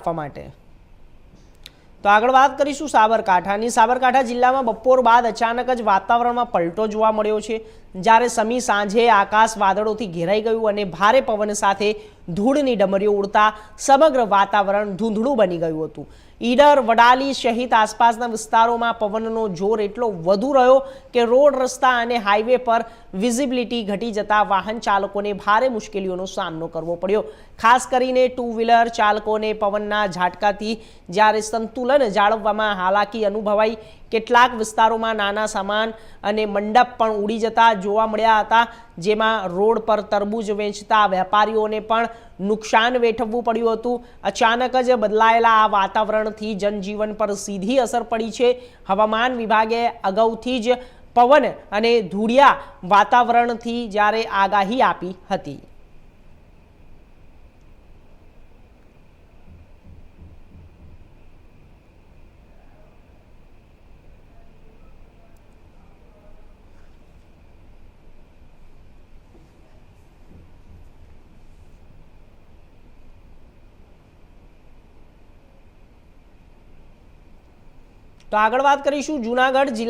આપવા માટે તો આગળ વાત કરીશું સાબરકાંઠાની। સાબરકાંઠા જિલ્લામાં બપોર બાદ અચાનક જ વાતાવરણમાં પલટો જોવા મળ્યો છે, જ્યારે સમી સાંજે આકાશ વાદળોથી ઘેરાઈ ગયું અને ભારે પવન સાથે ધૂળની ડમરીઓ ઉડતા સમગ્ર વાતાવરણ ધૂંધળું બની ગયું હતું। ઈડર, વડાલી સહિત આસપાસના વિસ્તારોમાં પવનનો જોર એટલો વધુ રહ્યો કે રોડ, રસ્તા અને હાઈવે પર વિઝિબિલિટી ઘટી જતા વાહન ચાલકોને ભારે મુશ્કેલીઓનો સામનો કરવો પડ્યો। ખાસ કરીને ટુ વ્હીલર ચાલકોને પવનના ઝાટકાથી જ્યારે સંતુલન જાળવવામાં હાલાકી અનુભવાઈ। કેટલાક વિસ્તારોમાં નાના સામાન અને મંડપ પણ ઉડી જતા જોવા મળ્યા હતા, જેમાં રોડ પર તરબૂચ વેચતા વેપારીઓને પણ નુકસાન વેઠવવું પડ્યું હતું। અચાનક જ બદલાયેલા આ વાતાવરણથી જનજીવન પર સીધી અસર પડી છે। હવામાન વિભાગે અગાઉથી જ પવન અને ધૂળિયા વાતાવરણથી જ્યારે આગાહી આપી હતી। તો આગળ વાત કરીશું જૂનાગઢ જિલ્લા